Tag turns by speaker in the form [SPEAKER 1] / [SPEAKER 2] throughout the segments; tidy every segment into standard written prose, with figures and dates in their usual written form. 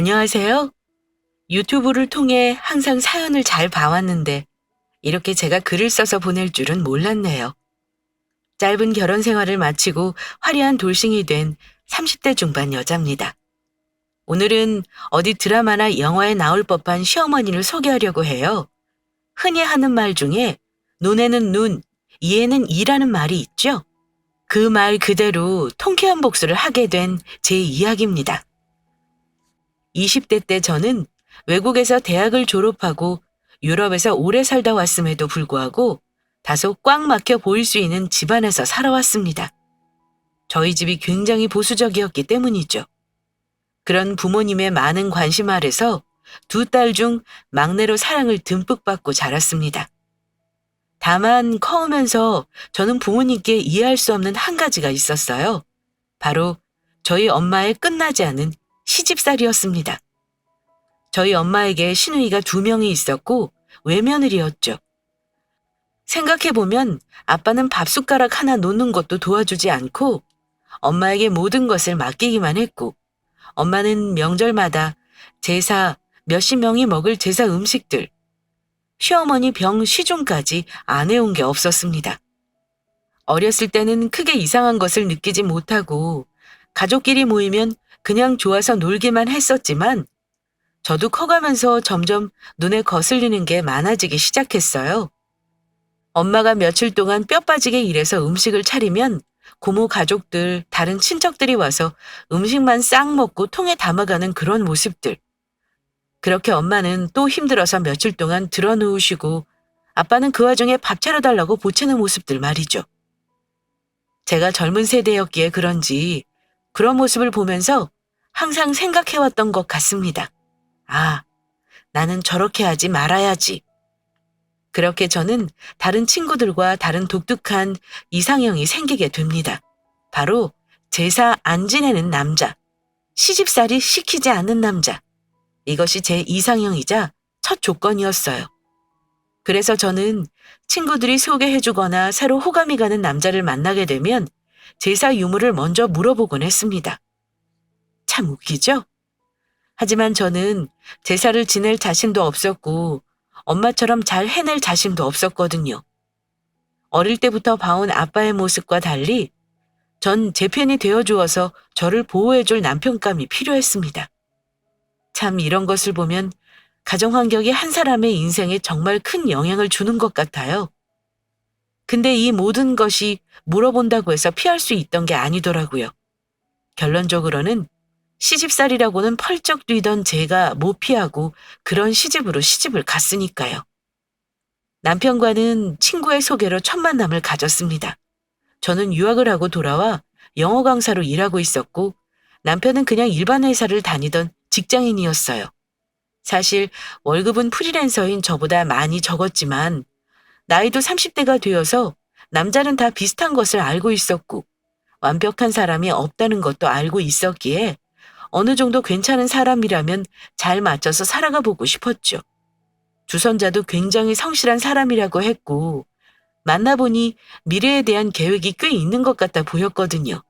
[SPEAKER 1] 안녕하세요. 유튜브를 통해 항상 사연을 잘 봐왔는데 이렇게 제가 글을 써서 보낼 줄은 몰랐네요. 짧은 결혼 생활을 마치고 화려한 돌싱이 된 30대 중반 여자입니다. 오늘은 어디 드라마나 영화에 나올 법한 시어머니를 소개하려고 해요. 흔히 하는 말 중에 눈에는 눈, 이에는 이라는 말이 있죠. 그 말 그대로 통쾌한 복수를 하게 된 제 이야기입니다. 20대 때 저는 외국에서 대학을 졸업하고 유럽에서 오래 살다 왔음에도 불구하고 다소 꽉 막혀 보일 수 있는 집안에서 살아왔습니다. 저희 집이 굉장히 보수적이었기 때문이죠. 그런 부모님의 많은 관심 아래서 두 딸 중 막내로 사랑을 듬뿍 받고 자랐습니다. 다만 커오면서 저는 부모님께 이해할 수 없는 한 가지가 있었어요. 바로 저희 엄마의 끝나지 않은 시집살이였습니다. 저희 엄마에게 시누이가 2명이 있었고 외며느리였죠. 생각해보면 아빠는 밥숟가락 하나 놓는 것도 도와주지 않고 엄마에게 모든 것을 맡기기만 했고 엄마는 명절마다 제사, 몇십 명이 먹을 제사 음식들, 시어머니 병 시중까지 안 해온 게 없었습니다. 어렸을 때는 크게 이상한 것을 느끼지 못하고 가족끼리 모이면 그냥 좋아서 놀기만 했었지만 저도 커가면서 점점 눈에 거슬리는 게 많아지기 시작했어요. 엄마가 며칠 동안 뼈 빠지게 일해서 음식을 차리면 고모 가족들, 다른 친척들이 와서 음식만 싹 먹고 통에 담아가는 그런 모습들. 그렇게 엄마는 또 힘들어서 며칠 동안 드러누우시고 아빠는 그 와중에 밥 차려달라고 보채는 모습들 말이죠. 제가 젊은 세대였기에 그런지 그런 모습을 보면서 항상 생각해왔던 것 같습니다. 아, 나는 저렇게 하지 말아야지. 그렇게 저는 다른 친구들과 다른 독특한 이상형이 생기게 됩니다. 바로 제사 안 지내는 남자, 시집살이 시키지 않는 남자. 이것이 제 이상형이자 첫 조건이었어요. 그래서 저는 친구들이 소개해주거나 새로 호감이 가는 남자를 만나게 되면 제사 유무를 먼저 물어보곤 했습니다. 참 웃기죠? 하지만 저는 제사를 지낼 자신도 없었고 엄마처럼 잘 해낼 자신도 없었거든요. 어릴 때부터 봐온 아빠의 모습과 달리 전 제 편이 되어주어서 저를 보호해줄 남편감이 필요했습니다. 참 이런 것을 보면 가정 환경이 한 사람의 인생에 정말 큰 영향을 주는 것 같아요. 근데 이 모든 것이 물어본다고 해서 피할 수 있던 게 아니더라고요. 결론적으로는 시집살이라고는 펄쩍 뛰던 제가 못 피하고 그런 시집으로 시집을 갔으니까요. 남편과는 친구의 소개로 첫 만남을 가졌습니다. 저는 유학을 하고 돌아와 영어 강사로 일하고 있었고 남편은 그냥 일반 회사를 다니던 직장인이었어요. 사실 월급은 프리랜서인 저보다 많이 적었지만 나이도 30대가 되어서 남자는 다 비슷한 것을 알고 있었고 완벽한 사람이 없다는 것도 알고 있었기에 어느 정도 괜찮은 사람이라면 잘 맞춰서 살아가 보고 싶었죠. 주선자도 굉장히 성실한 사람이라고 했고 만나보니 미래에 대한 계획이 꽤 있는 것 같아 보였거든요.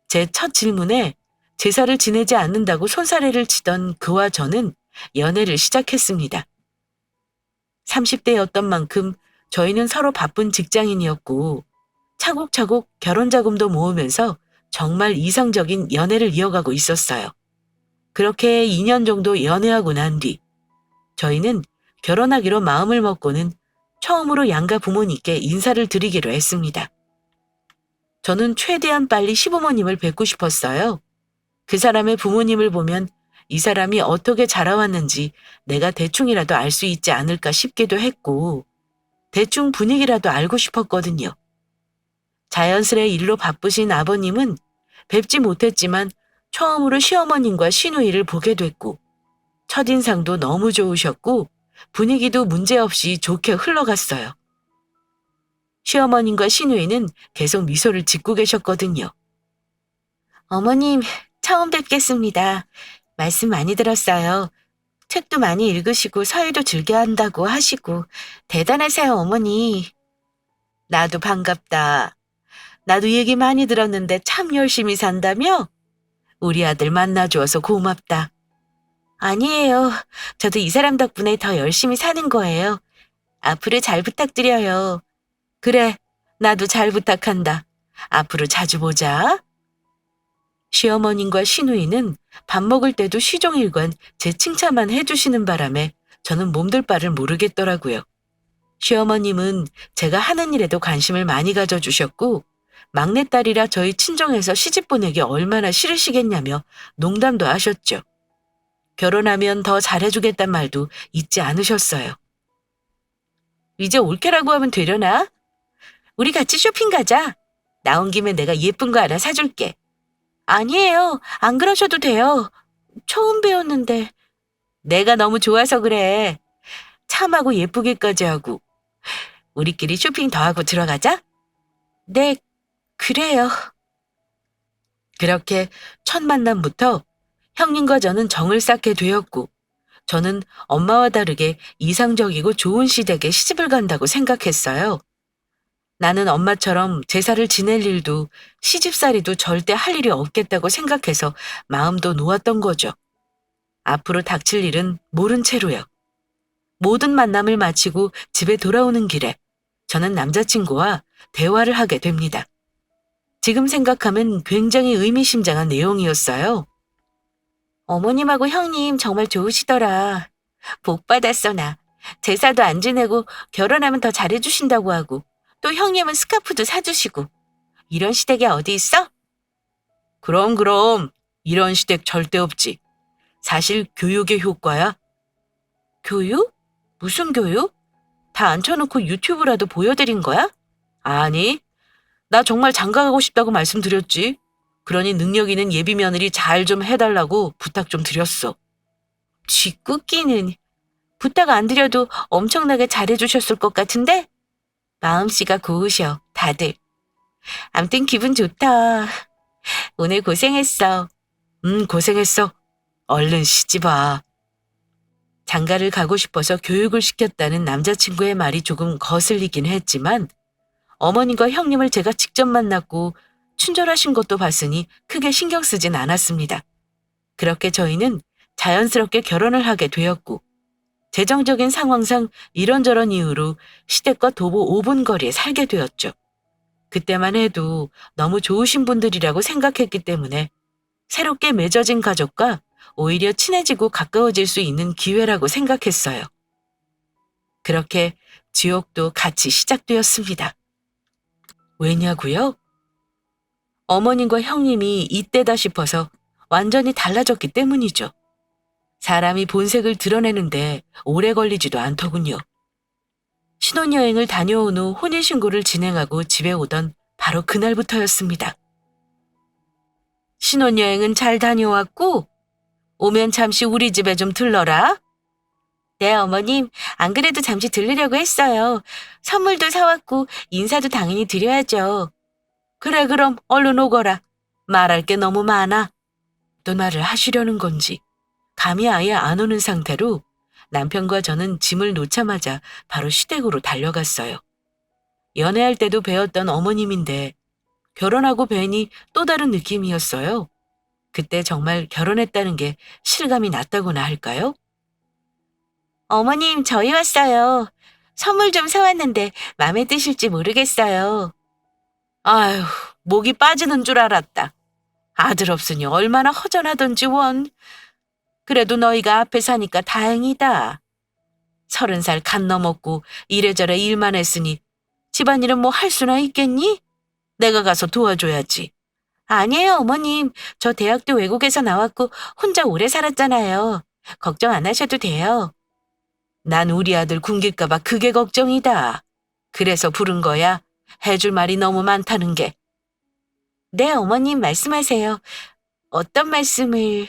[SPEAKER 1] 제 첫 질문에 제사를 지내지 않는다고 손사래를 치던 그와 저는 연애를 시작했습니다. 30대였던 만큼 저희는 서로 바쁜 직장인이었고 차곡차곡 결혼 자금도 모으면서 정말 이상적인 연애를 이어가고 있었어요. 그렇게 2년 정도 연애하고 난 뒤 저희는 결혼하기로 마음을 먹고는 처음으로 양가 부모님께 인사를 드리기로 했습니다. 저는 최대한 빨리 시부모님을 뵙고 싶었어요. 그 사람의 부모님을 보면 이 사람이 어떻게 자라왔는지 내가 대충이라도 알 수 있지 않을까 싶기도 했고 대충 분위기라도 알고 싶었거든요. 자연스레 일로 바쁘신 아버님은 뵙지 못했지만 처음으로 시어머님과 시누이를 보게 됐고 첫인상도 너무 좋으셨고 분위기도 문제없이 좋게 흘러갔어요. 시어머님과 시누이는 계속 미소를 짓고 계셨거든요. 어머님, 처음 뵙겠습니다. 말씀 많이 들었어요. 책도 많이 읽으시고 서예도 즐겨 한다고 하시고 대단하세요, 어머니. 나도 반갑다. 나도 얘기 많이 들었는데 참 열심히 산다며? 우리 아들 만나주어서 고맙다. 아니에요. 저도 이 사람 덕분에 더 열심히 사는 거예요. 앞으로 잘 부탁드려요. 그래, 나도 잘 부탁한다. 앞으로 자주 보자. 시어머님과 시누이는 밥 먹을 때도 시종일관 제 칭찬만 해주시는 바람에 저는 몸둘 바를 모르겠더라고요. 시어머님은 제가 하는 일에도 관심을 많이 가져주셨고 막내딸이라 저희 친정에서 시집 보내기 얼마나 싫으시겠냐며 농담도 하셨죠. 결혼하면 더 잘해주겠단 말도 잊지 않으셨어요. 이제 올케라고 하면 되려나? 우리 같이 쇼핑 가자. 나온 김에 내가 예쁜 거 하나 사줄게. 아니에요. 안 그러셔도 돼요. 처음 배웠는데. 내가 너무 좋아서 그래. 참하고 예쁘게까지 하고. 우리끼리 쇼핑 더 하고 들어가자. 네, 그래요. 그렇게 첫 만남부터 형님과 저는 정을 쌓게 되었고 저는 엄마와 다르게 이상적이고 좋은 시댁에 시집을 간다고 생각했어요. 나는 엄마처럼 제사를 지낼 일도 시집살이도 절대 할 일이 없겠다고 생각해서 마음도 놓았던 거죠. 앞으로 닥칠 일은 모른 채로요. 모든 만남을 마치고 집에 돌아오는 길에 저는 남자친구와 대화를 하게 됩니다. 지금 생각하면 굉장히 의미심장한 내용이었어요. 어머님하고 형님 정말 좋으시더라. 복 받았어, 나. 제사도 안 지내고 결혼하면 더 잘해주신다고 하고 또 형님은 스카프도 사주시고. 이런 시댁에 어디 있어? 그럼. 이런 시댁 절대 없지. 사실 교육의 효과야. 교육? 무슨 교육? 다 앉혀놓고 유튜브라도 보여드린 거야? 아니, 나 정말 장가가고 싶다고 말씀드렸지. 그러니 능력 있는 예비 며느리 잘 좀 해달라고 부탁 좀 드렸어. 쥐꾸끼는 부탁 안 드려도 엄청나게 잘해주셨을 것 같은데? 마음씨가 고우셔, 다들. 암튼 기분 좋다. 오늘 고생했어. 고생했어. 얼른 시집와. 장가를 가고 싶어서 교육을 시켰다는 남자친구의 말이 조금 거슬리긴 했지만 어머님과 형님을 제가 직접 만났고 친절하신 것도 봤으니 크게 신경 쓰진 않았습니다. 그렇게 저희는 자연스럽게 결혼을 하게 되었고 재정적인 상황상 이런저런 이유로 시댁과 도보 5분 거리에 살게 되었죠. 그때만 해도 너무 좋으신 분들이라고 생각했기 때문에 새롭게 맺어진 가족과 오히려 친해지고 가까워질 수 있는 기회라고 생각했어요. 그렇게 지옥도 같이 시작되었습니다. 왜냐고요? 어머님과 형님이 이때다 싶어서 완전히 달라졌기 때문이죠. 사람이 본색을 드러내는데 오래 걸리지도 않더군요. 신혼여행을 다녀온 후 혼인신고를 진행하고 집에 오던 바로 그날부터였습니다. 신혼여행은 잘 다녀왔고 오면 잠시 우리 집에 좀 들러라. 네, 어머님. 안 그래도 잠시 들르려고 했어요. 선물도 사왔고 인사도 당연히 드려야죠. 그래, 그럼 얼른 오거라. 말할 게 너무 많아. 또 말을 하시려는 건지 감이 아예 안 오는 상태로 남편과 저는 짐을 놓자마자 바로 시댁으로 달려갔어요. 연애할 때도 뵈었던 어머님인데 결혼하고 뵈니 또 다른 느낌이었어요. 그때 정말 결혼했다는 게 실감이 났다고나 할까요? 어머님, 저희 왔어요. 선물 좀 사왔는데 마음에 드실지 모르겠어요. 아휴, 목이 빠지는 줄 알았다. 아들 없으니 얼마나 허전하던지 원. 그래도 너희가 앞에 사니까 다행이다. 30살 간 넘었고 이래저래 일만 했으니 집안일은 뭐 할 수나 있겠니? 내가 가서 도와줘야지. 아니에요, 어머님. 저 대학도 외국에서 나왔고 혼자 오래 살았잖아요. 걱정 안 하셔도 돼요. 난 우리 아들 굶길까 봐 그게 걱정이다. 그래서 부른 거야. 해줄 말이 너무 많다는 게. 네, 어머님 말씀하세요. 어떤 말씀을...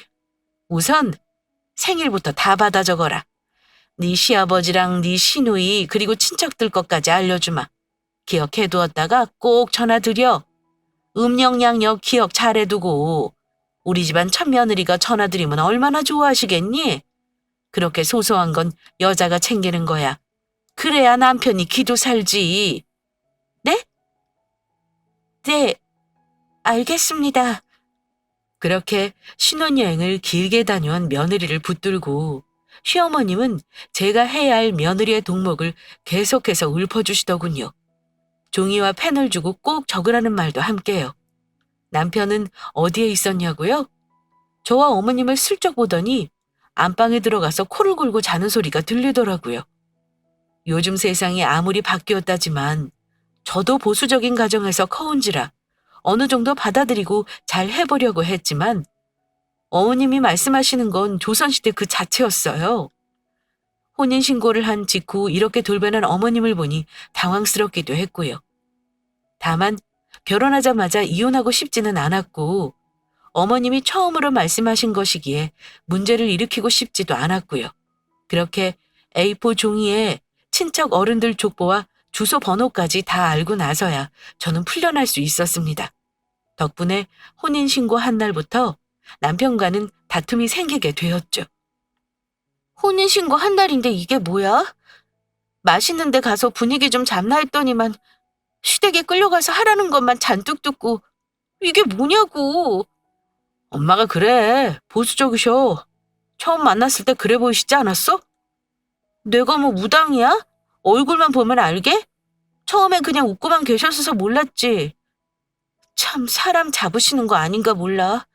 [SPEAKER 1] 우선 생일부터 다 받아 적어라. 네 시아버지랑 네 시누이 그리고 친척들 것까지 알려주마. 기억해두었다가 꼭 전화드려. 음영양역 기억 잘해두고 우리 집안 첫 며느리가 전화드리면 얼마나 좋아하시겠니? 그렇게 소소한 건 여자가 챙기는 거야. 그래야 남편이 기도 살지. 네? 네, 알겠습니다. 그렇게 신혼여행을 길게 다녀온 며느리를 붙들고 시어머님은 제가 해야 할 며느리의 동목을 계속해서 읊어주시더군요. 종이와 펜을 주고 꼭 적으라는 말도 함께요. 남편은 어디에 있었냐고요? 저와 어머님을 슬쩍 보더니 안방에 들어가서 코를 골고 자는 소리가 들리더라고요. 요즘 세상이 아무리 바뀌었다지만 저도 보수적인 가정에서 커온지라 어느 정도 받아들이고 잘 해보려고 했지만 어머님이 말씀하시는 건 조선시대 그 자체였어요. 혼인신고를 한 직후 이렇게 돌변한 어머님을 보니 당황스럽기도 했고요. 다만 결혼하자마자 이혼하고 싶지는 않았고 어머님이 처음으로 말씀하신 것이기에 문제를 일으키고 싶지도 않았고요. 그렇게 A4 종이에 친척 어른들 족보와 주소 번호까지 다 알고 나서야 저는 풀려날 수 있었습니다. 덕분에 혼인신고 한 날부터 남편과는 다툼이 생기게 되었죠. 혼인신고 한 날인데 이게 뭐야? 맛있는 데 가서 분위기 좀 잡나 했더니만 시댁에 끌려가서 하라는 것만 잔뜩 듣고 이게 뭐냐고. 엄마가 그래. 보수적이셔. 처음 만났을 때 그래 보이시지 않았어? 내가 뭐 무당이야? 얼굴만 보면 알게? 처음엔 그냥 웃고만 계셨어서 몰랐지. 참 사람 잡으시는 거 아닌가 몰라.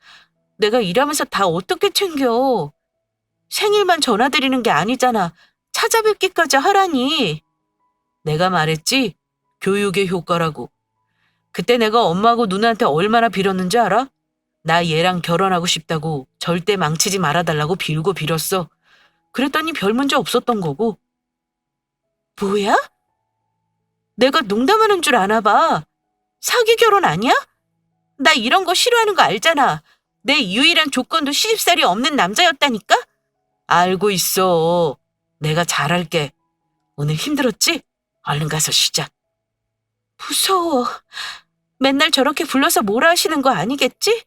[SPEAKER 1] 내가 일하면서 다 어떻게 챙겨. 생일만 전화드리는 게 아니잖아. 찾아뵙기까지 하라니. 내가 말했지? 교육의 효과라고. 그때 내가 엄마하고 누나한테 얼마나 빌었는지 알아? 나 얘랑 결혼하고 싶다고 절대 망치지 말아달라고 빌고 빌었어. 그랬더니 별 문제 없었던 거고. 뭐야? 내가 농담하는 줄 아나 봐. 사기 결혼 아니야? 나 이런 거 싫어하는 거 알잖아. 내 유일한 조건도 시집살이 없는 남자였다니까? 알고 있어. 내가 잘할게. 오늘 힘들었지? 얼른 가서 쉬자. 무서워. 맨날 저렇게 불러서 뭐라 하시는 거 아니겠지?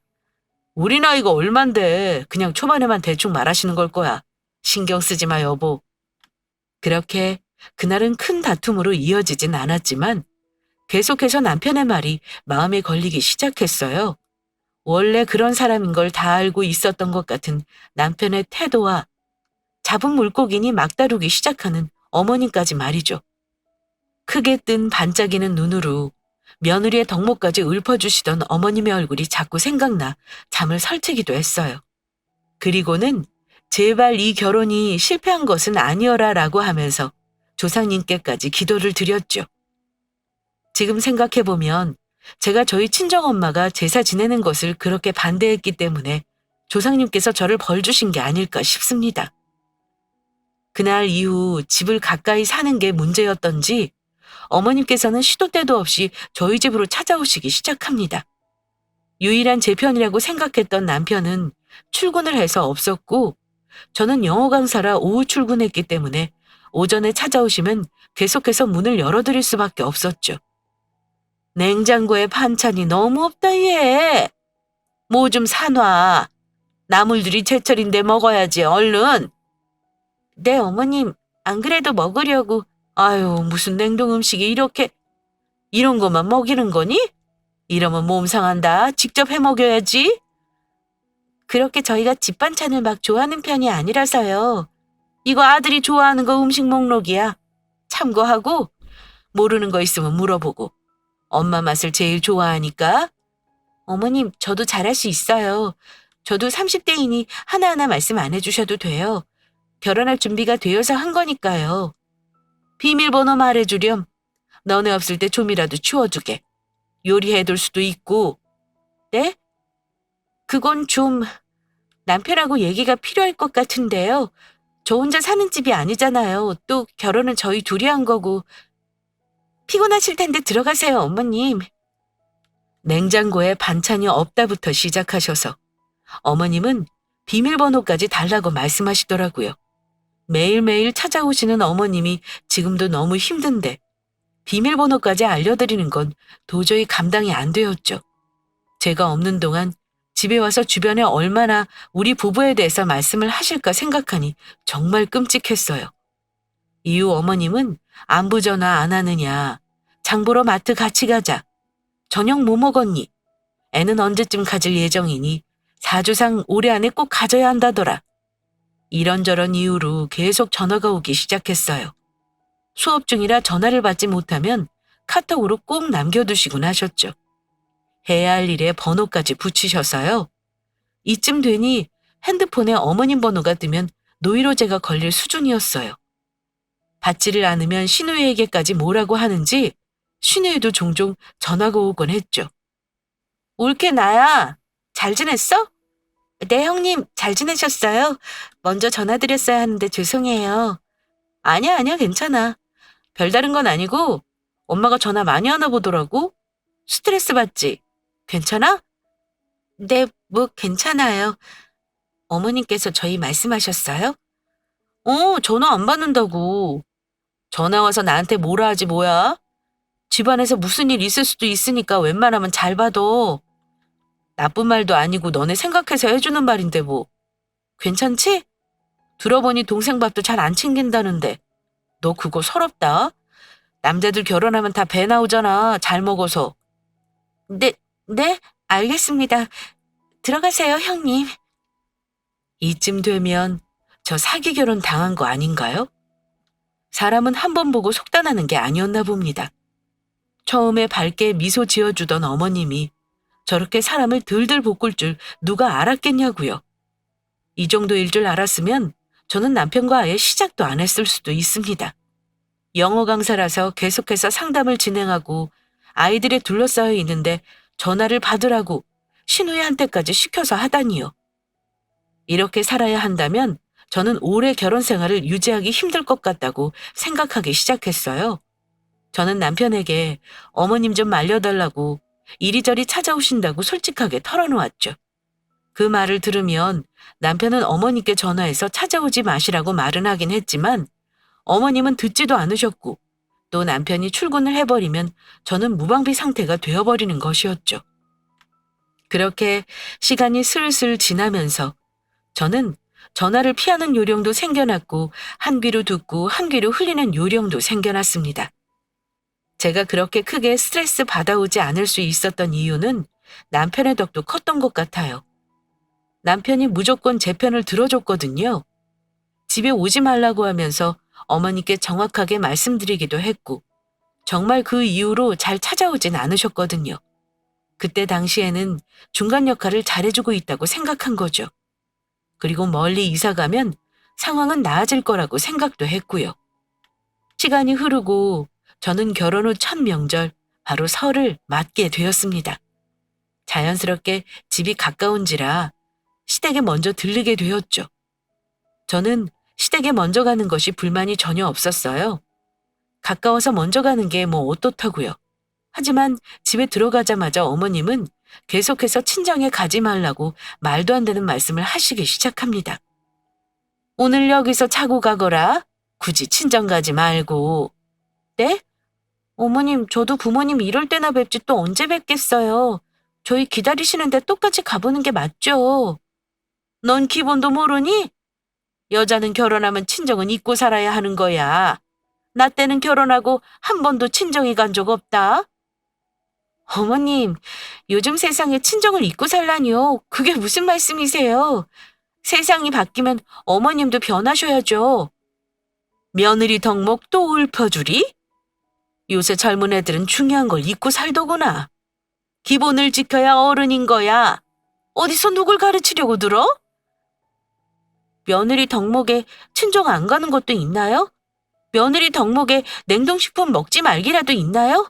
[SPEAKER 1] 우리 나이가 얼만데 그냥 초반에만 대충 말하시는 걸 거야. 신경 쓰지 마, 여보. 그렇게 그날은 큰 다툼으로 이어지진 않았지만 계속해서 남편의 말이 마음에 걸리기 시작했어요. 원래 그런 사람인 걸 다 알고 있었던 것 같은 남편의 태도와 잡은 물고기니 막다루기 시작하는 어머님까지 말이죠. 크게 뜬 반짝이는 눈으로 며느리의 덕목까지 읊어주시던 어머님의 얼굴이 자꾸 생각나 잠을 설치기도 했어요. 그리고는 제발 이 결혼이 실패한 것은 아니어라 라고 하면서 조상님께까지 기도를 드렸죠. 지금 생각해보면 제가 저희 친정엄마가 제사 지내는 것을 그렇게 반대했기 때문에 조상님께서 저를 벌 주신 게 아닐까 싶습니다. 그날 이후 집을 가까이 사는 게 문제였던지 어머님께서는 시도 때도 없이 저희 집으로 찾아오시기 시작합니다. 유일한 제 편이라고 생각했던 남편은 출근을 해서 없었고 저는 영어 강사라 오후 출근했기 때문에 오전에 찾아오시면 계속해서 문을 열어드릴 수밖에 없었죠. 냉장고에 반찬이 너무 없다 얘. 뭐 좀 사놔. 나물들이 제철인데 먹어야지 얼른. 네 어머님 안 그래도 먹으려고. 아유 무슨 냉동 음식이 이렇게. 이런 것만 먹이는 거니? 이러면 몸 상한다. 직접 해 먹여야지. 그렇게 저희가 집 반찬을 막 좋아하는 편이 아니라서요. 이거 아들이 좋아하는 거 음식 목록이야. 참고하고 모르는 거 있으면 물어보고. 엄마 맛을 제일 좋아하니까. 어머님 저도 잘할 수 있어요. 저도 30대이니 하나하나 말씀 안 해주셔도 돼요. 결혼할 준비가 되어서 한 거니까요. 비밀번호 말해주렴. 너네 없을 때 좀이라도 치워두게. 요리해둘 수도 있고. 네? 그건 좀 남편하고 얘기가 필요할 것 같은데요. 저 혼자 사는 집이 아니잖아요. 또 결혼은 저희 둘이 한 거고. 피곤하실 텐데 들어가세요, 어머님. 냉장고에 반찬이 없다부터 시작하셔서 어머님은 비밀번호까지 달라고 말씀하시더라고요. 매일매일 찾아오시는 어머님이 지금도 너무 힘든데 비밀번호까지 알려드리는 건 도저히 감당이 안 되었죠. 제가 없는 동안 집에 와서 주변에 얼마나 우리 부부에 대해서 말씀을 하실까 생각하니 정말 끔찍했어요. 이후 어머님은 안부 전화 안 하느냐, 장 보러 마트 같이 가자, 저녁 뭐 먹었니, 애는 언제쯤 가질 예정이니 사주상 올해 안에 꼭 가져야 한다더라. 이런저런 이유로 계속 전화가 오기 시작했어요. 수업 중이라 전화를 받지 못하면 카톡으로 꼭 남겨두시곤 하셨죠. 해야 할 일에 번호까지 붙이셔서요. 이쯤 되니 핸드폰에 어머님 번호가 뜨면 노이로제가 걸릴 수준이었어요. 받지를 않으면 신우이에게까지 뭐라고 하는지 신우이도 종종 전화가 오곤 했죠. 올게 나야. 잘 지냈어? 네, 형님. 잘 지내셨어요? 먼저 전화드렸어야 하는데 죄송해요. 아니야, 괜찮아. 별다른 건 아니고 엄마가 전화 많이 하나 보더라고. 스트레스 받지? 괜찮아? 네, 뭐 괜찮아요. 어머님께서 저희 말씀하셨어요? 전화 안 받는다고. 전화 와서 나한테 뭐라 하지 뭐야? 집안에서 무슨 일 있을 수도 있으니까 웬만하면 잘 받아. 나쁜 말도 아니고 너네 생각해서 해주는 말인데 뭐. 괜찮지? 들어보니 동생 밥도 잘 안 챙긴다는데. 너 그거 서럽다. 남자들 결혼하면 다 배 나오잖아. 잘 먹어서. 네, 알겠습니다. 들어가세요, 형님. 이쯤 되면 저 사기 결혼 당한 거 아닌가요? 사람은 한 번 보고 속단하는 게 아니었나 봅니다. 처음에 밝게 미소 지어주던 어머님이 저렇게 사람을 들들 볶을 줄 누가 알았겠냐고요. 이 정도일 줄 알았으면 저는 남편과 아예 시작도 안 했을 수도 있습니다. 영어 강사라서 계속해서 상담을 진행하고 아이들에 둘러싸여 있는데 전화를 받으라고 신우이한테까지 시켜서 하다니요. 이렇게 살아야 한다면 저는 오래 결혼 생활을 유지하기 힘들 것 같다고 생각하기 시작했어요. 저는 남편에게 어머님 좀 말려달라고 이리저리 찾아오신다고 솔직하게 털어놓았죠. 그 말을 들으면 남편은 어머니께 전화해서 찾아오지 마시라고 말은 하긴 했지만 어머님은 듣지도 않으셨고 또 남편이 출근을 해버리면 저는 무방비 상태가 되어버리는 것이었죠. 그렇게 시간이 슬슬 지나면서 저는 전화를 피하는 요령도 생겨났고 한 귀로 듣고 한 귀로 흘리는 요령도 생겨났습니다. 제가 그렇게 크게 스트레스 받아오지 않을 수 있었던 이유는 남편의 덕도 컸던 것 같아요. 남편이 무조건 제 편을 들어줬거든요. 집에 오지 말라고 하면서 어머니께 정확하게 말씀드리기도 했고 정말 그 이후로 잘 찾아오진 않으셨거든요. 그때 당시에는 중간 역할을 잘해주고 있다고 생각한 거죠. 그리고 멀리 이사 가면 상황은 나아질 거라고 생각도 했고요. 시간이 흐르고 저는 결혼 후 첫 명절, 바로 설을 맞게 되었습니다. 자연스럽게 집이 가까운지라 시댁에 먼저 들르게 되었죠. 저는 시댁에 먼저 가는 것이 불만이 전혀 없었어요. 가까워서 먼저 가는 게 뭐 어떻다고요. 하지만 집에 들어가자마자 어머님은 계속해서 친정에 가지 말라고 말도 안 되는 말씀을 하시기 시작합니다. 오늘 여기서 자고 가거라. 굳이 친정 가지 말고. 네? 어머님, 저도 부모님 이럴 때나 뵙지 또 언제 뵙겠어요. 저희 기다리시는데 똑같이 가보는 게 맞죠. 넌 기본도 모르니? 여자는 결혼하면 친정은 잊고 살아야 하는 거야. 나 때는 결혼하고 한 번도 친정에 간 적 없다. 어머님, 요즘 세상에 친정을 잊고 살라니요. 그게 무슨 말씀이세요? 세상이 바뀌면 어머님도 변하셔야죠. 며느리 덕목 또 읊어주리? 요새 젊은 애들은 중요한 걸 잊고 살더구나. 기본을 지켜야 어른인 거야. 어디서 누굴 가르치려고 들어? 며느리 덕목에 친정 안 가는 것도 있나요? 며느리 덕목에 냉동식품 먹지 말기라도 있나요?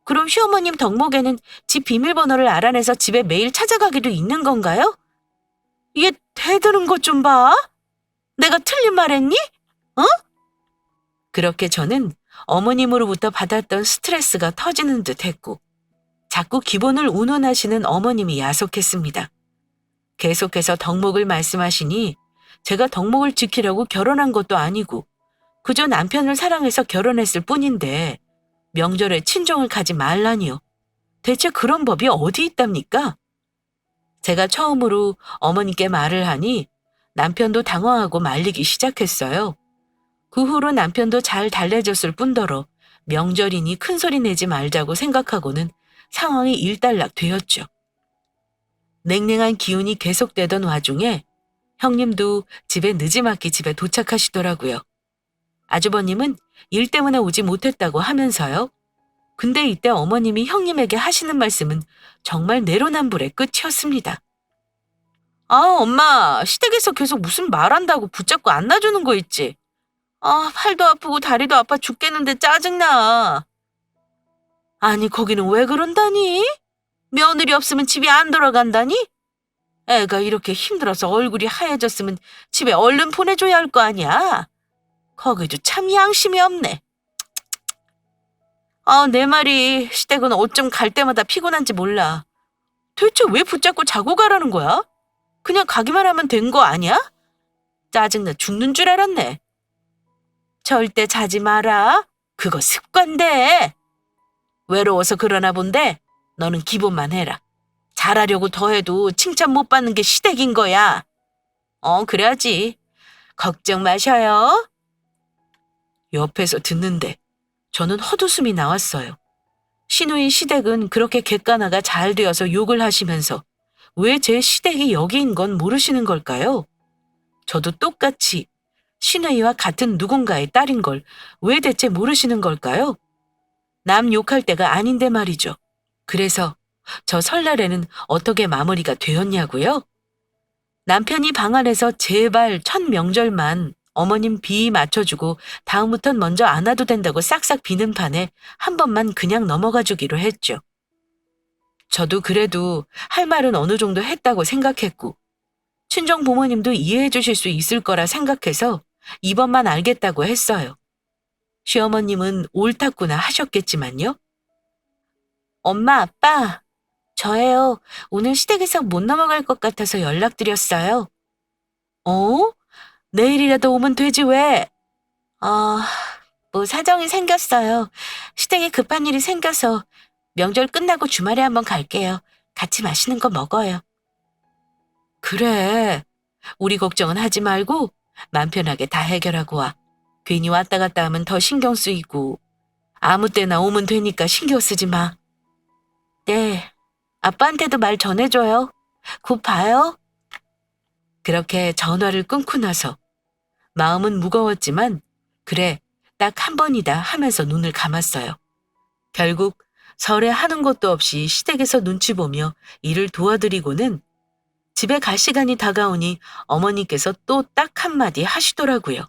[SPEAKER 1] 그럼 시어머님 덕목에는 집 비밀번호를 알아내서 집에 매일 찾아가기도 있는 건가요? 얘 대드는 것 좀 봐. 내가 틀린 말 했니? 어? 그렇게 저는 어머님으로부터 받았던 스트레스가 터지는 듯 했고 자꾸 기본을 운운하시는 어머님이 야속했습니다. 계속해서 덕목을 말씀하시니 제가 덕목을 지키려고 결혼한 것도 아니고 그저 남편을 사랑해서 결혼했을 뿐인데 명절에 친정을 가지 말라니요. 대체 그런 법이 어디 있답니까? 제가 처음으로 어머니께 말을 하니 남편도 당황하고 말리기 시작했어요. 그 후로 남편도 잘 달래줬을 뿐더러 명절이니 큰소리 내지 말자고 생각하고는 상황이 일단락 되었죠. 냉랭한 기운이 계속되던 와중에 형님도 집에 늦지막히 집에 도착하시더라고요. 아주버님은 일 때문에 오지 못했다고 하면서요. 근데 이때 어머님이 형님에게 하시는 말씀은 정말 내로남불의 끝이었습니다. 아, 엄마, 시댁에서 계속 무슨 말한다고 붙잡고 안 놔주는 거 있지? 아, 팔도 아프고 다리도 아파 죽겠는데 짜증나. 아니, 거기는 왜 그런다니? 며느리 없으면 집이 안 돌아간다니? 애가 이렇게 힘들어서 얼굴이 하얘졌으면 집에 얼른 보내줘야 할 거 아니야? 거기도 참 양심이 없네. 아, 내 말이 시댁은 어쩜 갈 때마다 피곤한지 몰라. 도대체 왜 붙잡고 자고 가라는 거야? 그냥 가기만 하면 된 거 아니야? 짜증나 죽는 줄 알았네. 절대 자지 마라. 그거 습관돼. 외로워서 그러나 본데 너는 기본만 해라. 잘하려고 더해도 칭찬 못 받는 게 시댁인 거야. 그래야지. 걱정 마셔요. 옆에서 듣는데 저는 헛웃음이 나왔어요. 시누이 시댁은 그렇게 객관화가 잘 되어서 욕을 하시면서 왜 제 시댁이 여기인 건 모르시는 걸까요? 저도 똑같이 시누이와 같은 누군가의 딸인 걸 왜 대체 모르시는 걸까요? 남 욕할 때가 아닌데 말이죠. 그래서 저 설날에는 어떻게 마무리가 되었냐고요? 남편이 방 안에서 제발 첫 명절만 어머님 비 맞춰주고 다음부턴 먼저 안 와도 된다고 싹싹 비는 판에 한 번만 그냥 넘어가 주기로 했죠. 저도 그래도 할 말은 어느 정도 했다고 생각했고 친정 부모님도 이해해 주실 수 있을 거라 생각해서 이번만 알겠다고 했어요. 시어머님은 옳다구나 하셨겠지만요. 엄마, 아빠, 저예요. 오늘 시댁에서 못 넘어갈 것 같아서 연락드렸어요. 어? 내일이라도 오면 되지 왜? 뭐 사정이 생겼어요. 시댁에 급한 일이 생겨서 명절 끝나고 주말에 한번 갈게요. 같이 맛있는 거 먹어요. 그래. 우리 걱정은 하지 말고 맘 편하게 다 해결하고 와. 괜히 왔다 갔다 하면 더 신경 쓰이고 아무 때나 오면 되니까 신경 쓰지 마. 네. 아빠한테도 말 전해줘요. 곧 봐요. 그렇게 전화를 끊고 나서 마음은 무거웠지만 그래, 딱 한 번이다 하면서 눈을 감았어요. 결국 설에 하는 것도 없이 시댁에서 눈치 보며 일을 도와드리고는 집에 갈 시간이 다가오니 어머니께서 또 딱 한마디 하시더라고요.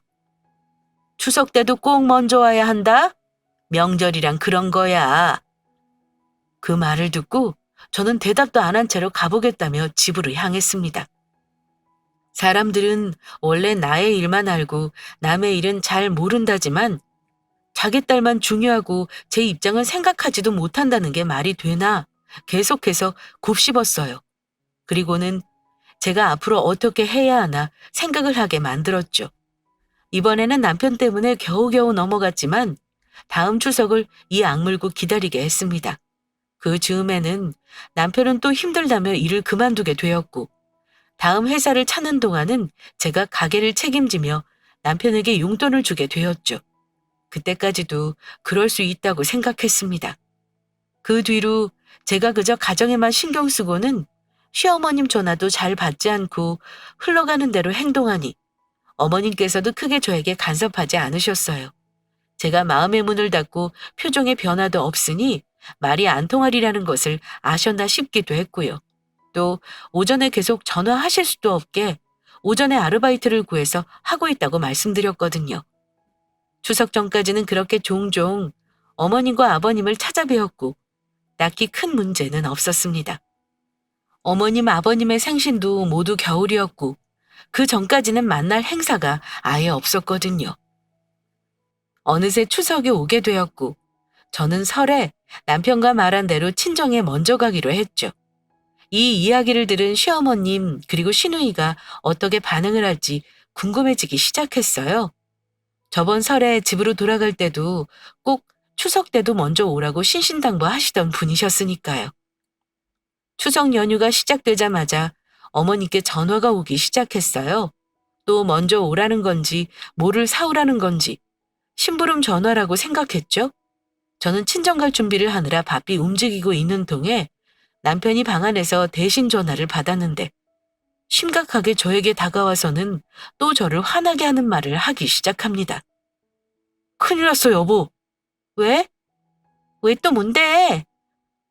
[SPEAKER 1] 추석 때도 꼭 먼저 와야 한다? 명절이란 그런 거야. 그 말을 듣고 저는 대답도 안 한 채로 가보겠다며 집으로 향했습니다. 사람들은 원래 나의 일만 알고 남의 일은 잘 모른다지만 자기 딸만 중요하고 제 입장을 생각하지도 못한다는 게 말이 되나 계속해서 곱씹었어요. 그리고는 제가 앞으로 어떻게 해야 하나 생각을 하게 만들었죠. 이번에는 남편 때문에 겨우겨우 넘어갔지만 다음 추석을 이 악물고 기다리게 했습니다. 그 즈음에는 남편은 또 힘들다며 일을 그만두게 되었고 다음 회사를 찾는 동안은 제가 가게를 책임지며 남편에게 용돈을 주게 되었죠. 그때까지도 그럴 수 있다고 생각했습니다. 그 뒤로 제가 그저 가정에만 신경 쓰고는 시어머님 전화도 잘 받지 않고 흘러가는 대로 행동하니 어머님께서도 크게 저에게 간섭하지 않으셨어요. 제가 마음의 문을 닫고 표정의 변화도 없으니 말이 안 통하리라는 것을 아셨나 싶기도 했고요. 또 오전에 계속 전화하실 수도 없게 오전에 아르바이트를 구해서 하고 있다고 말씀드렸거든요. 추석 전까지는 그렇게 종종 어머님과 아버님을 찾아뵈었고 딱히 큰 문제는 없었습니다. 어머님, 아버님의 생신도 모두 겨울이었고 그 전까지는 만날 행사가 아예 없었거든요. 어느새 추석이 오게 되었고 저는 설에 남편과 말한 대로 친정에 먼저 가기로 했죠. 이 이야기를 들은 시어머님 그리고 시누이가 어떻게 반응을 할지 궁금해지기 시작했어요. 저번 설에 집으로 돌아갈 때도 꼭 추석 때도 먼저 오라고 신신당부하시던 분이셨으니까요. 추석 연휴가 시작되자마자 어머니께 전화가 오기 시작했어요. 또 먼저 오라는 건지 뭐를 사오라는 건지 심부름 전화라고 생각했죠. 저는 친정 갈 준비를 하느라 바삐 움직이고 있는 동에 남편이 방 안에서 대신 전화를 받았는데 심각하게 저에게 다가와서는 또 저를 화나게 하는 말을 하기 시작합니다. 큰일 났어, 여보. 왜? 왜 또 뭔데?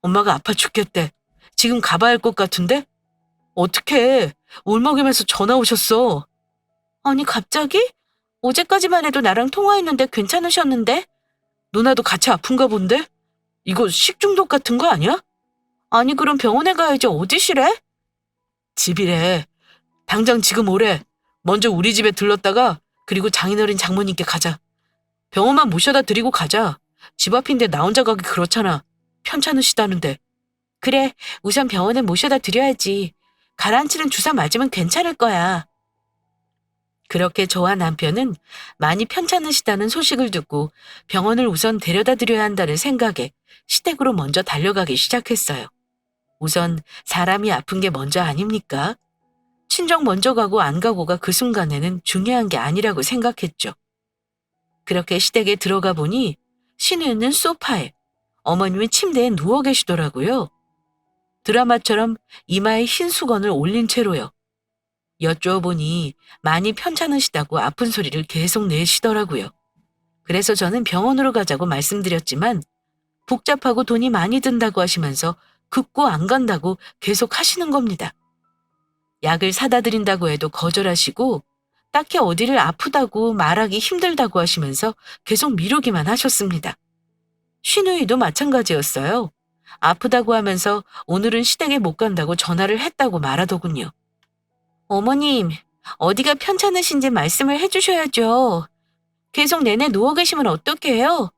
[SPEAKER 1] 엄마가 아파 죽겠대. 지금 가봐야 할 것 같은데? 어떡해. 울먹이면서 전화 오셨어. 아니, 갑자기? 어제까지만 해도 나랑 통화했는데 괜찮으셨는데? 누나도 같이 아픈가 본데? 이거 식중독 같은 거 아니야? 아니, 그럼 병원에 가야지. 어디시래? 집이래. 당장 지금 오래. 먼저 우리 집에 들렀다가 그리고 장인어른 장모님께 가자. 병원만 모셔다 드리고 가자. 집 앞인데 나 혼자 가기 그렇잖아. 편찮으시다는데. 그래, 우선 병원에 모셔다 드려야지. 가라앉히는 주사 맞으면 괜찮을 거야. 그렇게 저와 남편은 많이 편찮으시다는 소식을 듣고 병원을 우선 데려다 드려야 한다는 생각에 시댁으로 먼저 달려가기 시작했어요. 우선 사람이 아픈 게 먼저 아닙니까? 친정 먼저 가고 안 가고가 그 순간에는 중요한 게 아니라고 생각했죠. 그렇게 시댁에 들어가 보니 시누이는 소파에, 어머님이 침대에 누워 계시더라고요. 드라마처럼 이마에 흰 수건을 올린 채로요. 여쭈어보니 많이 편찮으시다고 아픈 소리를 계속 내시더라고요. 그래서 저는 병원으로 가자고 말씀드렸지만 복잡하고 돈이 많이 든다고 하시면서 극구 안 간다고 계속 하시는 겁니다. 약을 사다 드린다고 해도 거절하시고 딱히 어디를 아프다고 말하기 힘들다고 하시면서 계속 미루기만 하셨습니다. 시누이도 마찬가지였어요. 아프다고 하면서 오늘은 시댁에 못 간다고 전화를 했다고 말하더군요. 어머님, 어디가 편찮으신지 말씀을 해주셔야죠. 계속 내내 누워 계시면 어떡해요?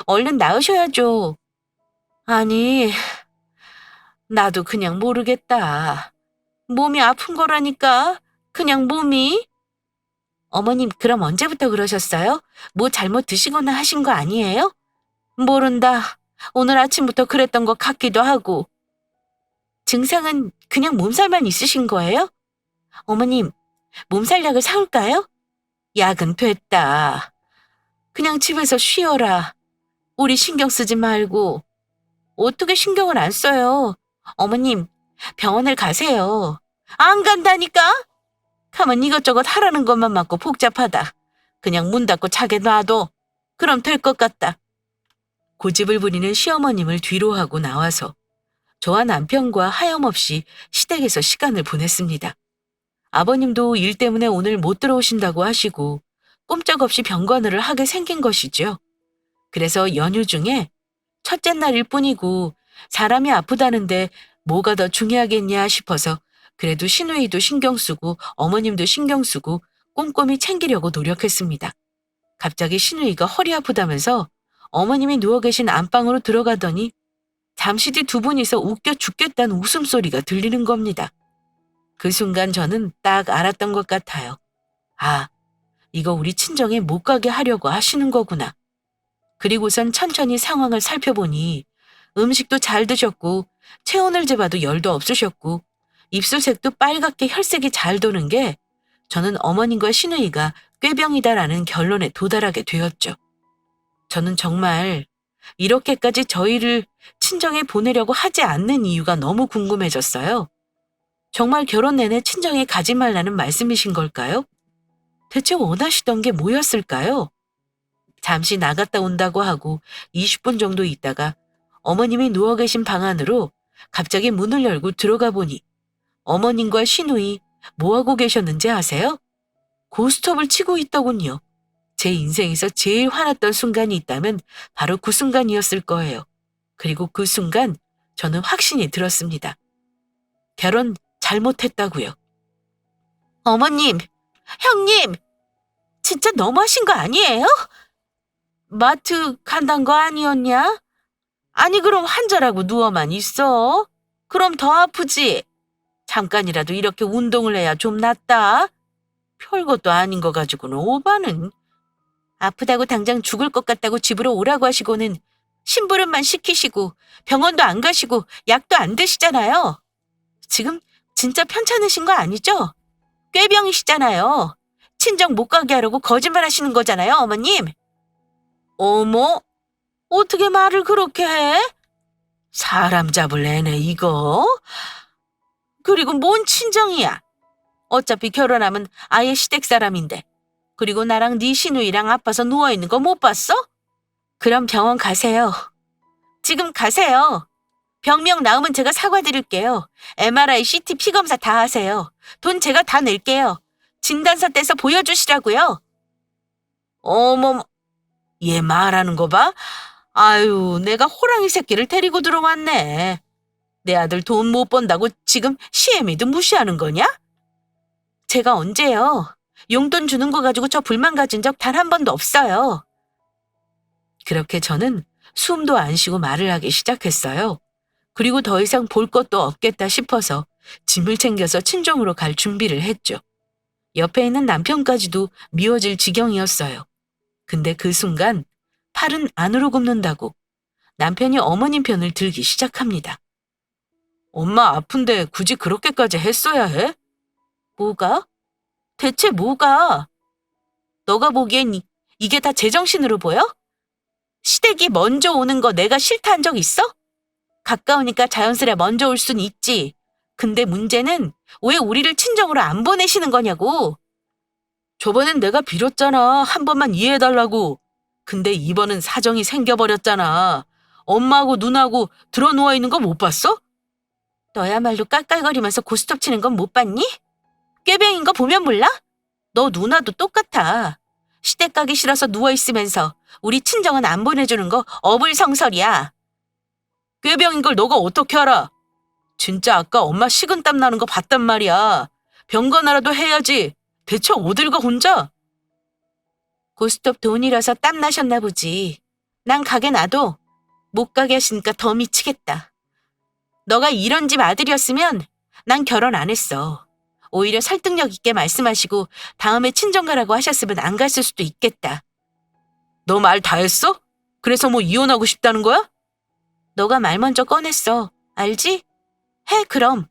[SPEAKER 1] 얼른 나으셔야죠. 아니, 나도 그냥 모르겠다. 몸이 아픈 거라니까. 그냥 몸이. 어머님, 그럼 언제부터 그러셨어요? 뭐 잘못 드시거나 하신 거 아니에요? 모른다. 오늘 아침부터 그랬던 것 같기도 하고. 증상은 그냥 몸살만 있으신 거예요? 어머님, 몸살약을 사올까요? 약은 됐다. 그냥 집에서 쉬어라. 우리 신경 쓰지 말고. 어떻게 신경을 안 써요? 어머님, 병원을 가세요. 안 간다니까? 가면 이것저것 하라는 것만 많고 복잡하다. 그냥 문 닫고 자게 놔둬. 그럼 될 것 같다. 고집을 부리는 시어머님을 뒤로 하고 나와서 저와 남편과 하염없이 시댁에서 시간을 보냈습니다. 아버님도 일 때문에 오늘 못 들어오신다고 하시고 꼼짝없이 병관을 하게 생긴 것이죠. 그래서 연휴 중에 첫째 날일 뿐이고 사람이 아프다는데 뭐가 더 중요하겠냐 싶어서 그래도 시누이도 신경 쓰고 어머님도 신경 쓰고 꼼꼼히 챙기려고 노력했습니다. 갑자기 시누이가 허리 아프다면서 어머님이 누워 계신 안방으로 들어가더니 잠시 뒤 두 분이서 웃겨 죽겠다는 웃음소리가 들리는 겁니다. 그 순간 저는 딱 알았던 것 같아요. 아, 이거 우리 친정에 못 가게 하려고 하시는 거구나. 그리고선 천천히 상황을 살펴보니 음식도 잘 드셨고 체온을 재봐도 열도 없으셨고 입술색도 빨갛게 혈색이 잘 도는 게 저는 어머님과 시누이가 꾀병이다라는 결론에 도달하게 되었죠. 저는 정말 이렇게까지 저희를 친정에 보내려고 하지 않는 이유가 너무 궁금해졌어요. 정말 결혼 내내 친정에 가지 말라는 말씀이신 걸까요? 대체 원하시던 게 뭐였을까요? 잠시 나갔다 온다고 하고 20분 정도 있다가 어머님이 누워 계신 방 안으로 갑자기 문을 열고 들어가 보니 어머님과 시누이 뭐하고 계셨는지 아세요? 고스톱을 치고 있더군요. 제 인생에서 제일 화났던 순간이 있다면 바로 그 순간이었을 거예요. 그리고 그 순간 저는 확신이 들었습니다. 결혼 잘못했다고요. 어머님, 형님, 진짜 너무하신 거 아니에요? 마트 간단 거 아니었냐? 아니 그럼 환자라고 누워만 있어? 그럼 더 아프지? 잠깐이라도 이렇게 운동을 해야 좀 낫다. 별것도 아닌 거 가지고는 오바는. 아프다고 당장 죽을 것 같다고 집으로 오라고 하시고는 심부름만 시키시고 병원도 안 가시고 약도 안 드시잖아요. 지금 진짜 편찮으신 거 아니죠? 꾀병이시잖아요. 친정 못 가게 하려고 거짓말 하시는 거잖아요, 어머님. 어머, 어떻게 말을 그렇게 해? 사람 잡을 애네, 이거? 그리고 뭔 친정이야? 어차피 결혼하면 아예 시댁 사람인데. 그리고 나랑 네 시누이랑 아파서 누워있는 거 못 봤어? 그럼 병원 가세요. 지금 가세요. 병명 나오면 제가 사과드릴게요. MRI, CT, 피검사 다 하세요. 돈 제가 다 낼게요. 진단서 떼서 보여주시라고요. 어머머, 얘 말하는 거 봐? 아유, 내가 호랑이 새끼를 데리고 들어왔네. 내 아들 돈 못 번다고 지금 시애미도 무시하는 거냐? 제가 언제요? 용돈 주는 거 가지고 저 불만 가진 적 단 한 번도 없어요. 그렇게 저는 숨도 안 쉬고 말을 하기 시작했어요. 그리고 더 이상 볼 것도 없겠다 싶어서 짐을 챙겨서 친정으로 갈 준비를 했죠. 옆에 있는 남편까지도 미워질 지경이었어요. 근데 그 순간 팔은 안으로 굽는다고 남편이 어머님 편을 들기 시작합니다. 엄마 아픈데 굳이 그렇게까지 했어야 해? 뭐가? 대체 뭐가? 너가 보기엔 이게 다 제정신으로 보여? 시댁이 먼저 오는 거 내가 싫다 한 적 있어? 가까우니까 자연스레 먼저 올 순 있지. 근데 문제는 왜 우리를 친정으로 안 보내시는 거냐고. 저번엔 내가 빌었잖아. 한 번만 이해해달라고. 근데 이번은 사정이 생겨버렸잖아. 엄마하고 누나하고 들어 누워 있는 거 못 봤어? 너야말로 깔깔거리면서 고스톱 치는 건 못 봤니? 꾀병인 거 보면 몰라? 너 누나도 똑같아. 시댁 가기 싫어서 누워있으면서 우리 친정은 안 보내주는 거 어불성설이야. 꾀병인 걸 너가 어떻게 알아? 진짜 아까 엄마 식은땀 나는 거 봤단 말이야. 병간호라도 해야지. 대체 어딜 가 혼자? 고스톱 돈이라서 땀 나셨나 보지. 난 가게 놔도 못 가게 하시니까 더 미치겠다. 너가 이런 집 아들이었으면 난 결혼 안 했어. 오히려 설득력 있게 말씀하시고 다음에 친정 가라고 하셨으면 안 갔을 수도 있겠다. 너 말 다 했어? 그래서 뭐 이혼하고 싶다는 거야? 너가 말 먼저 꺼냈어. 알지? 해 그럼.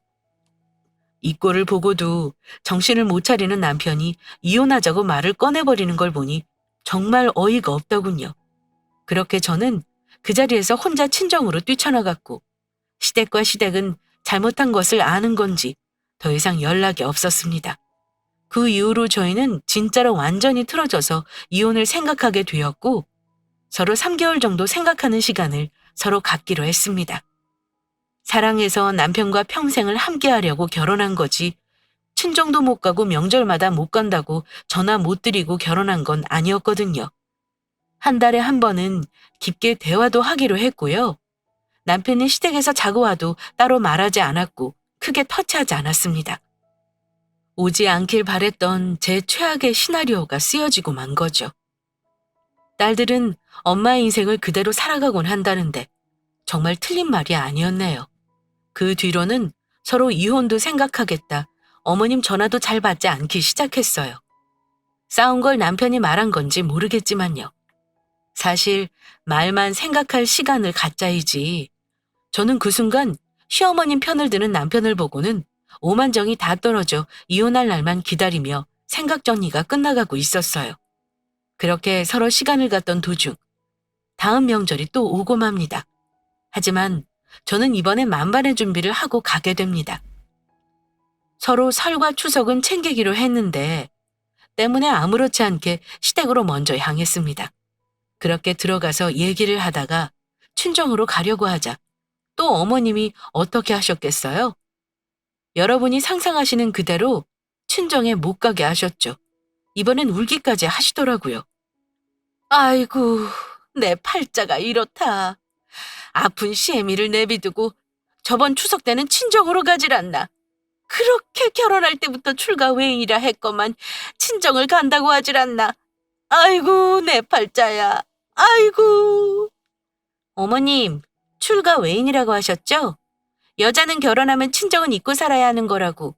[SPEAKER 1] 이 꼴을 보고도 정신을 못 차리는 남편이 이혼하자고 말을 꺼내버리는 걸 보니 정말 어이가 없더군요. 그렇게 저는 그 자리에서 혼자 친정으로 뛰쳐나갔고 시댁과 시댁은 잘못한 것을 아는 건지 더 이상 연락이 없었습니다. 그 이후로 저희는 진짜로 완전히 틀어져서 이혼을 생각하게 되었고 서로 3개월 정도 생각하는 시간을 서로 갖기로 했습니다. 사랑해서 남편과 평생을 함께하려고 결혼한 거지 친정도 못 가고 명절마다 못 간다고 전화 못 드리고 결혼한 건 아니었거든요. 한 달에 한 번은 깊게 대화도 하기로 했고요. 남편이 시댁에서 자고 와도 따로 말하지 않았고 크게 터치하지 않았습니다. 오지 않길 바랬던 제 최악의 시나리오가 쓰여지고 만 거죠. 딸들은 엄마의 인생을 그대로 살아가곤 한다는데 정말 틀린 말이 아니었네요. 그 뒤로는 서로 이혼도 생각하겠다. 어머님 전화도 잘 받지 않기 시작했어요. 싸운 걸 남편이 말한 건지 모르겠지만요. 사실 말만 생각할 시간을 갖자이지. 저는 그 순간 시어머님 편을 드는 남편을 보고는 오만정이 다 떨어져 이혼할 날만 기다리며 생각 정리가 끝나가고 있었어요. 그렇게 서로 시간을 갖던 도중 다음 명절이 또 오고 맙니다. 하지만 저는 이번엔 만반의 준비를 하고 가게 됩니다. 서로 설과 추석은 챙기기로 했는데 때문에 아무렇지 않게 시댁으로 먼저 향했습니다. 그렇게 들어가서 얘기를 하다가 친정으로 가려고 하자 또 어머님이 어떻게 하셨겠어요? 여러분이 상상하시는 그대로 친정에 못 가게 하셨죠. 이번엔 울기까지 하시더라고요. 아이고, 내 팔자가 이렇다. 아픈 시애미를 내비두고 저번 추석 때는 친정으로 가질 않나. 그렇게 결혼할 때부터 출가 외인이라 했건만 친정을 간다고 하질 않나. 아이고, 내 팔자야. 아이고. 어머님, 출가 외인이라고 하셨죠? 여자는 결혼하면 친정은 잊고 살아야 하는 거라고.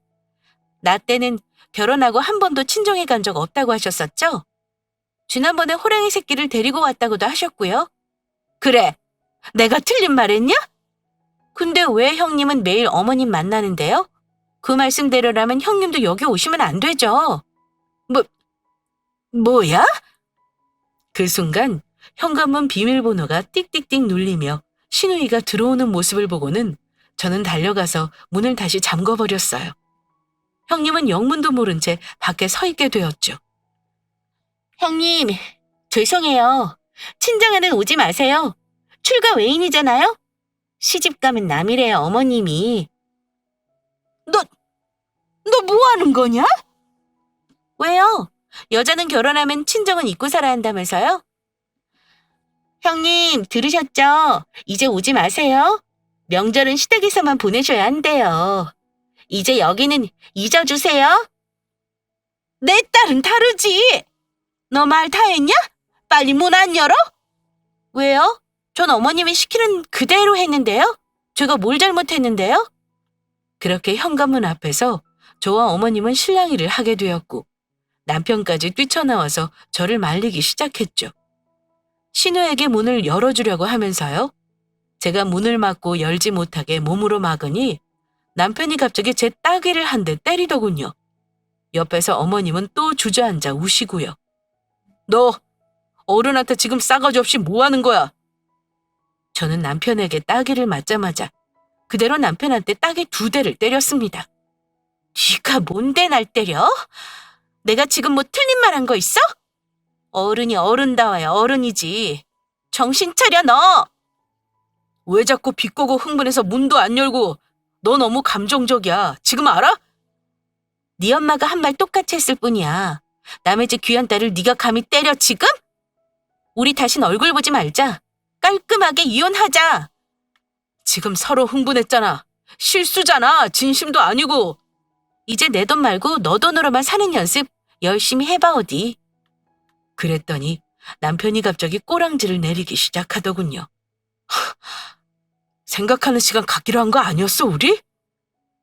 [SPEAKER 1] 나 때는 결혼하고 한 번도 친정에 간 적 없다고 하셨었죠? 지난번에 호랑이 새끼를 데리고 왔다고도 하셨고요. 그래, 내가 틀린 말 했냐? 근데 왜 형님은 매일 어머님 만나는데요? 그 말씀대로라면 형님도 여기 오시면 안 되죠. 뭐야? 그 순간 현관문 비밀번호가 띡띡띡 눌리며 신우이가 들어오는 모습을 보고는 저는 달려가서 문을 다시 잠궈버렸어요. 형님은 영문도 모른 채 밖에 서 있게 되었죠. 형님, 죄송해요. 친정에는 오지 마세요. 출가 외인이잖아요? 시집가면 남이래요, 어머님이. 너 뭐 하는 거냐? 왜요? 여자는 결혼하면 친정은 잊고 살아야 한다면서요? 형님, 들으셨죠? 이제 오지 마세요. 명절은 시댁에서만 보내셔야 한대요. 이제 여기는 잊어주세요. 내 딸은 다르지. 너 말 다 했냐? 빨리 문 안 열어? 왜요? 전 어머님이 시키는 그대로 했는데요? 제가 뭘 잘못했는데요? 그렇게 현관문 앞에서 저와 어머님은 실랑이를 하게 되었고 남편까지 뛰쳐나와서 저를 말리기 시작했죠. 신우에게 문을 열어주려고 하면서요. 제가 문을 막고 열지 못하게 몸으로 막으니 남편이 갑자기 제 따귀를 한 대 때리더군요. 옆에서 어머님은 또 주저앉아 우시고요. 너 어른한테 지금 싸가지 없이 뭐 하는 거야? 저는 남편에게 따귀를 맞자마자 그대로 남편한테 따귀 2대를 때렸습니다. 네가 뭔데 날 때려? 내가 지금 뭐 틀린 말 한 거 있어? 어른이 어른다워야 어른이지. 정신 차려 너! 왜 자꾸 비꼬고 흥분해서 문도 안 열고. 너 너무 감정적이야. 지금 알아? 네 엄마가 한 말 똑같이 했을 뿐이야. 남의 집 귀한 딸을 네가 감히 때려 지금? 우리 다신 얼굴 보지 말자. 깔끔하게 이혼하자. 지금 서로 흥분했잖아. 실수잖아. 진심도 아니고. 이제 내 돈 말고 너 돈으로만 사는 연습 열심히 해봐 어디. 그랬더니 남편이 갑자기 꼬랑지를 내리기 시작하더군요. 생각하는 시간 갖기로 한 거 아니었어 우리?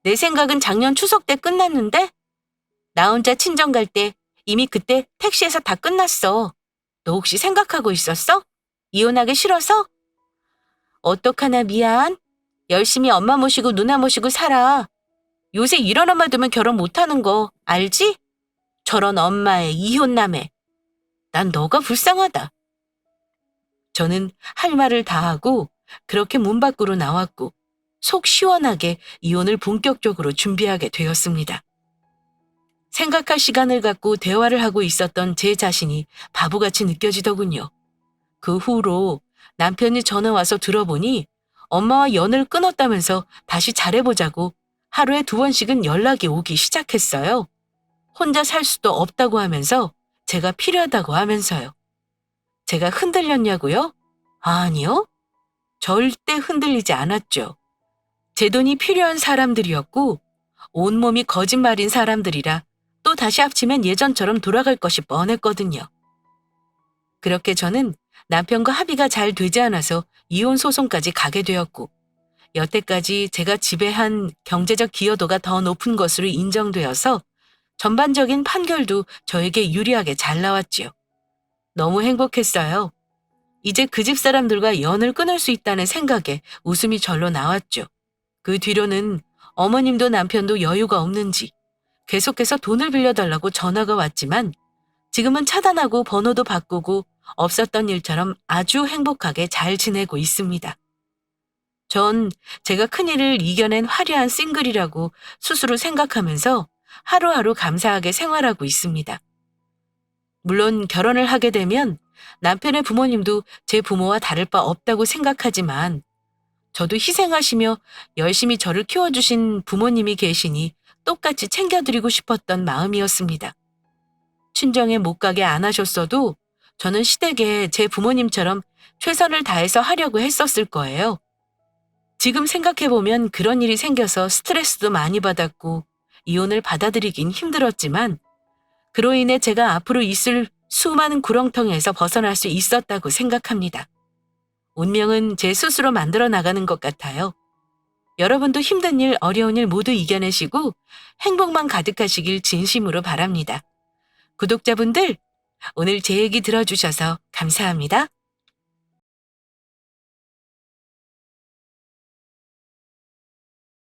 [SPEAKER 1] 내 생각은 작년 추석 때 끝났는데 나 혼자 친정 갈 때 이미 그때 택시에서 다 끝났어. 너 혹시 생각하고 있었어? 이혼하기 싫어서? 어떡하나 미안. 열심히 엄마 모시고 누나 모시고 살아. 요새 이런 엄마 두면 결혼 못하는 거 알지? 저런 엄마의 이혼남에. 난 너가 불쌍하다. 저는 할 말을 다 하고 그렇게 문 밖으로 나왔고 속 시원하게 이혼을 본격적으로 준비하게 되었습니다. 생각할 시간을 갖고 대화를 하고 있었던 제 자신이 바보같이 느껴지더군요. 그 후로 남편이 전화 와서 들어보니 엄마와 연을 끊었다면서 다시 잘해보자고 하루에 2번씩은 연락이 오기 시작했어요. 혼자 살 수도 없다고 하면서 제가 필요하다고 하면서요. 제가 흔들렸냐고요? 아니요. 절대 흔들리지 않았죠. 제 돈이 필요한 사람들이었고 온몸이 거짓말인 사람들이라 또 다시 합치면 예전처럼 돌아갈 것이 뻔했거든요. 그렇게 저는 남편과 합의가 잘 되지 않아서 이혼 소송까지 가게 되었고 여태까지 제가 지배한 경제적 기여도가 더 높은 것으로 인정되어서 전반적인 판결도 저에게 유리하게 잘 나왔지요. 너무 행복했어요. 이제 그 집 사람들과 연을 끊을 수 있다는 생각에 웃음이 절로 나왔죠. 그 뒤로는 어머님도 남편도 여유가 없는지 계속해서 돈을 빌려달라고 전화가 왔지만 지금은 차단하고 번호도 바꾸고 없었던 일처럼 아주 행복하게 잘 지내고 있습니다. 전 제가 큰일을 이겨낸 화려한 싱글이라고 스스로 생각하면서 하루하루 감사하게 생활하고 있습니다. 물론 결혼을 하게 되면 남편의 부모님도 제 부모와 다를 바 없다고 생각하지만 저도 희생하시며 열심히 저를 키워주신 부모님이 계시니 똑같이 챙겨드리고 싶었던 마음이었습니다. 친정에 못 가게 안 하셨어도 저는 시댁에 제 부모님처럼 최선을 다해서 하려고 했었을 거예요. 지금 생각해보면 그런 일이 생겨서 스트레스도 많이 받았고 이혼을 받아들이긴 힘들었지만 그로 인해 제가 앞으로 있을 수많은 구렁텅이에서 벗어날 수 있었다고 생각합니다. 운명은 제 스스로 만들어 나가는 것 같아요. 여러분도 힘든 일, 어려운 일 모두 이겨내시고 행복만 가득하시길 진심으로 바랍니다. 구독자분들, 오늘 제 얘기 들어주셔서 감사합니다.